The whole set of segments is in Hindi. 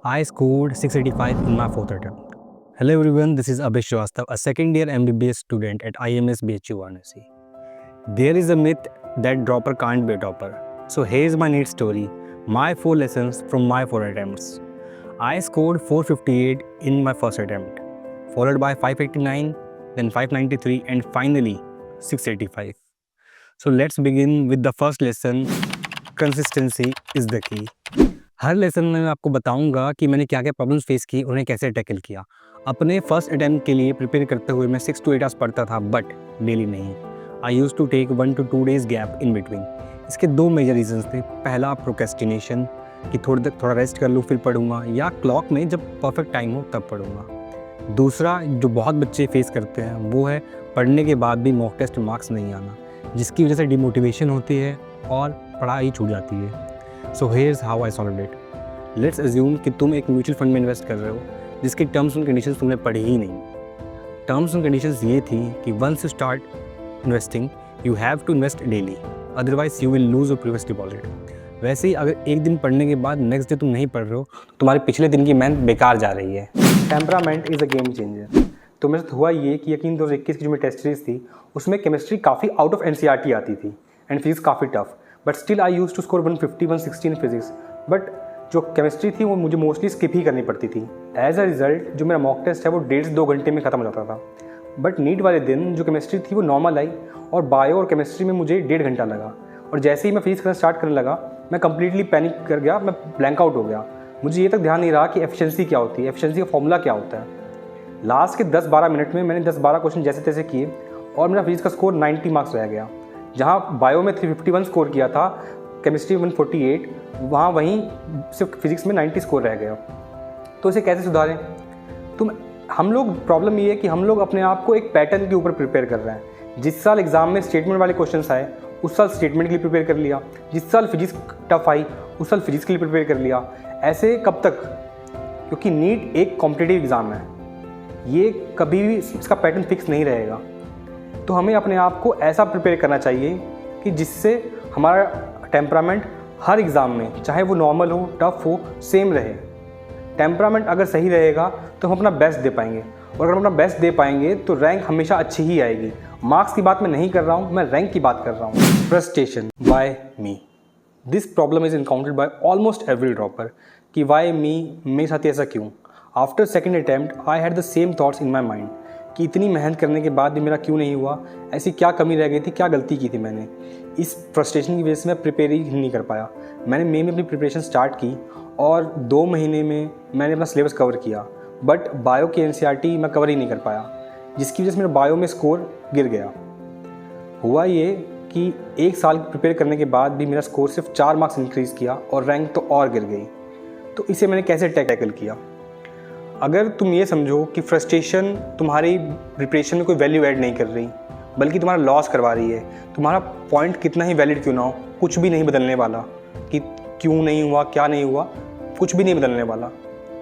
I scored 685 in my fourth attempt. Hello everyone, this is Abhay Srivastav, a second year MBBS student at IMS BHU Varanasi. There is a myth that dropper can't be a topper. So here's my neat story, my 4 lessons from my 4 attempts. I scored 458 in my first attempt, followed by 589, then 593 and finally 685. So let's begin with the first lesson, consistency is the key. Her lesson में मैं आपको बताऊंगा कि मैंने क्या क्या प्रॉब्लम्स फेस की, उन्हें कैसे टैकल किया। अपने फर्स्ट अटैम्प्ट के लिए प्रिपेयर करते हुए मैं 6 to 8 आवर्स पढ़ता था, बट डेली नहीं। I used to take 1 to 2 days gap in between. इसके 2 मेजर रीजंस थे। पहला प्रोक्रेस्टिनेशन कि थोड़ा रेस्ट कर लूँ फिर पढ़ूंगा, या क्लॉक में जब परफेक्ट टाइम हो तब पढ़ूंगा। दूसरा जो बहुत बच्चे फेस करते हैं वो है पढ़ने के बाद भी मॉक टेस्ट मार्क्स नहीं आना, जिसकी वजह से डिमोटिवेशन होती है और पढ़ाई छूट जाती है। So here's how I solve it. Let's assume कि तुम एक म्यूचुअल फंड में इन्वेस्ट कर रहे हो जिसकी टर्म्स एंड कंडीशंस तुमने पढ़ी ही नहीं। टर्म्स एंड कंडीशंस ये थी कि once you start investing you have to invest daily, otherwise you will lose your previous deposit. वैसे ही अगर एक दिन पढ़ने के बाद नेक्स्ट डे तुम नहीं पढ़ रहे हो तो तुम्हारे पिछले दिन की मेहनत बेकार जा रही है। Temperament is a game changer. तो मेरे साथ हुआ ये कि यकीन 2021 की जो मेरी टेस्ट सीरीज थी उसमें केमिस्ट्री काफ़ी आउट ऑफ एनसीईआरटी आती थी एंड फिजिक्स काफ़ी tough, but still I use to score 150 160 in physics. But जो केमिस्ट्री थी वो मुझे मोस्टली स्किप ही करनी पड़ती थी। एज अ रिजल्ट जो मेरा मॉक टेस्ट है वो 1.5 से 2 घंटे में ख़त्म हो जाता था। बट नीट वाले दिन जो केमिस्ट्री थी वो नॉर्मल आई और बायो और केमिस्ट्री में मुझे 1.5 घंटा लगा। और जैसे ही मैं फिजिक्स करना स्टार्ट करने लगा मैं कंप्लीटली पैनिक कर गया, मैं ब्लैंक आउट हो गया। मुझे ये तक ध्यान नहीं रहा कि एफिशिएंसी क्या होती है, एफिशिएंसी का फॉर्मूला क्या होता है। लास्ट के 10-12 मिनट में मैंने 10-12 क्वेश्चन जैसे तैसे किए और मेरा फिजिक्स का स्कोर 90 मार्क्स रह गया। जहाँ बायो में 351 स्कोर किया था, केमिस्ट्री 148, वहीं सिर्फ फिजिक्स में 90 स्कोर रह गया। तो इसे कैसे सुधारें? हम लोग प्रॉब्लम ये है कि हम लोग अपने आप को एक पैटर्न के ऊपर प्रिपेयर कर रहे हैं। जिस साल एग्जाम में स्टेटमेंट वाले क्वेश्चंस आए उस साल स्टेटमेंट के लिए प्रिपेयर कर लिया, जिस साल फिजिक्स टफ आई उस साल फिजिक्स के लिए प्रिपेयर कर लिया। ऐसे कब तक? क्योंकि नीट एक कॉम्पिटिटिव एग्ज़ाम है, ये कभी भी इसका पैटर्न फिक्स नहीं रहेगा। तो हमें अपने आप को ऐसा प्रिपेयर करना चाहिए कि जिससे हमारा टेम्परामेंट हर एग्ज़ाम में, चाहे वो नॉर्मल हो टफ हो, सेम रहे। टेम्परामेंट अगर सही रहेगा तो हम अपना बेस्ट दे पाएंगे, और अगर हम अपना बेस्ट दे पाएंगे तो रैंक हमेशा अच्छी ही आएगी। मार्क्स की बात मैं नहीं कर रहा हूँ, मैं रैंक की बात कर रहा हूँ। Frustration bye me, this problem is encountered by almost every dropper कि वाई मी, मेरे साथ ऐसा क्यों। After second attempt I had the same thoughts in my mind कि इतनी मेहनत करने के बाद भी मेरा क्यों नहीं हुआ, ऐसी क्या कमी रह गई थी, क्या गलती की थी मैंने। इस फ्रस्ट्रेशन की वजह से मैं प्रिपेयर ही नहीं कर पाया। मैंने मई में अपनी प्रिपरेशन स्टार्ट की और 2 महीने में मैंने अपना सिलेबस कवर किया, बट बायो की एनसीईआरटी मैं कवर ही नहीं कर पाया, जिसकी वजह से मेरा बायो में स्कोर गिर गया। हुआ ये कि 1 साल प्रिपेयर करने के बाद भी मेरा स्कोर सिर्फ 4 मार्क्स इंक्रीज़ किया और रैंक तो और गिर गई। तो इसे मैंने कैसे टैकल किया? अगर तुम ये समझो कि फ्रस्ट्रेशन तुम्हारी प्रिपरेशन में कोई वैल्यू ऐड नहीं कर रही बल्कि तुम्हारा लॉस करवा रही है, तुम्हारा पॉइंट कितना ही वैलिड क्यों ना हो, कुछ भी नहीं बदलने वाला कि क्यों नहीं हुआ, क्या नहीं हुआ, कुछ भी नहीं बदलने वाला,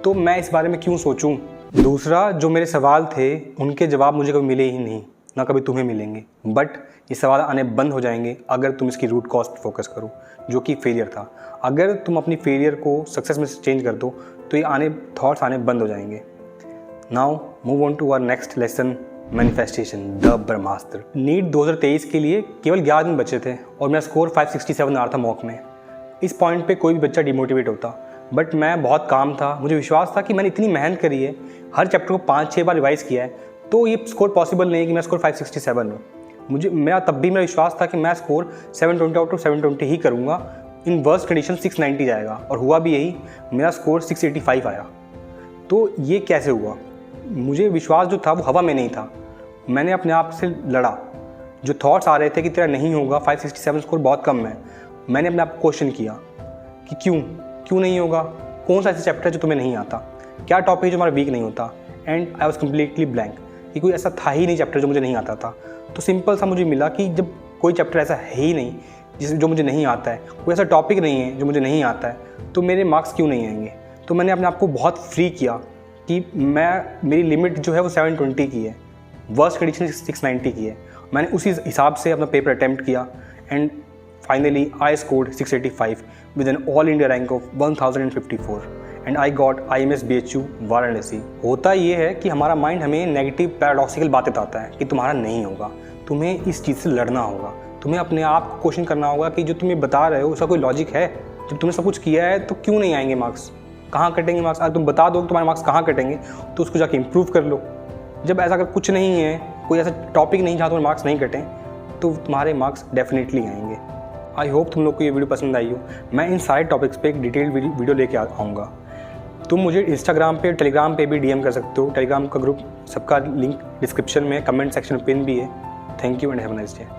तो मैं इस बारे में क्यों सोचूं। दूसरा, जो मेरे सवाल थे उनके जवाब मुझे कभी मिले ही नहीं, ना कभी तुम्हें मिलेंगे। बट ये सवाल आने बंद हो जाएंगे अगर तुम इसकी रूट कॉज पर फोकस करो, जो कि फेलियर था। अगर तुम अपनी फेलियर को सक्सेस में चेंज कर दो तो ये थॉट्स आने बंद हो जाएंगे। Now move on to our next lesson, manifestation the Brahmastra. NEET 2023 के लिए केवल 11 दिन बचे थे और मेरा स्कोर 567 आ रहा था मॉक में। इस पॉइंट पे कोई भी बच्चा डिमोटिवेट होता, बट मैं बहुत काम था। मुझे विश्वास था कि मैंने इतनी मेहनत करी है, हर चैप्टर को 5-6 बार रिवाइज़ किया है, तो ये स्कोर पॉसिबल नहीं है कि मेरा स्कोर 567 हो। मेरा तब भी मेरा विश्वास था कि मैं स्कोर 720 आउट ऑफ 720 ही करूँगा। इन वर्स्ट कंडीशन 690 जाएगा, और हुआ भी यही, मेरा स्कोर 685 आया। तो ये कैसे हुआ? मुझे विश्वास जो था वो हवा में नहीं था। मैंने अपने आप से लड़ा। जो थॉट्स आ रहे थे कि तेरा नहीं होगा, 567 स्कोर बहुत कम है, मैंने अपने आप को क्वेश्चन किया कि क्यों नहीं होगा, कौन सा ऐसा चैप्टर है जो तुम्हें नहीं आता, क्या टॉपिक है जो हमारा वीक नहीं होता। And I was completely blank कि कोई ऐसा था ही नहीं चैप्टर जो मुझे नहीं आता था। तो सिंपल सा मुझे मिला कि जब कोई चैप्टर ऐसा है ही नहीं जो मुझे नहीं आता है, कोई ऐसा टॉपिक नहीं है जो मुझे नहीं आता है, तो मेरे मार्क्स क्यों नहीं आएंगे। तो मैंने अपने आप को बहुत फ्री किया कि मेरी लिमिट जो है वो 720 की है, वर्स्ट कंडीशन 690 की है। मैंने उसी हिसाब से अपना पेपर अटैम्प्ट किया and finally I scored 685 with an all India rank of 1054 and I got IMS BHU Varanasi. होता ये है कि हमारा माइंड हमें नेगेटिव पैराडॉक्सिकल बातें बताता है कि तुम्हारा नहीं होगा, तुम्हें इस चीज़ से लड़ना होगा, तुम्हें अपने आप को क्वेश्चन करना होगा कि जो तुम्हें बता रहे हो उसका कोई लॉजिक है। जब तुमने सब कुछ किया है तो क्यों नहीं आएंगे मार्क्स, कहाँ कटेंगे मार्क्स? अगर तुम बता दो तुम्हारे मार्क्स कहाँ कटेंगे तो उसको जाके इम्प्रूव कर लो। जब ऐसा अगर कुछ नहीं है, कोई ऐसा टॉपिक नहीं जहाँ तुम्हारे मार्क्स नहीं कटें, तो तुम्हारे मार्क्स डेफिनेटली आएंगे। आई होप तुम लोग को ये वीडियो पसंद आई हो। मैं इन सारे टॉपिक्स पे एक डिटेल्ड वीडियो लेके आऊँगा। तुम मुझे इंस्टाग्राम पे, टेलीग्राम पे भी DM कर सकते हो। टेलीग्राम का ग्रुप सबका लिंक डिस्क्रिप्शन में, कमेंट सेक्शन में पिन भी है। Thank you and have a nice day.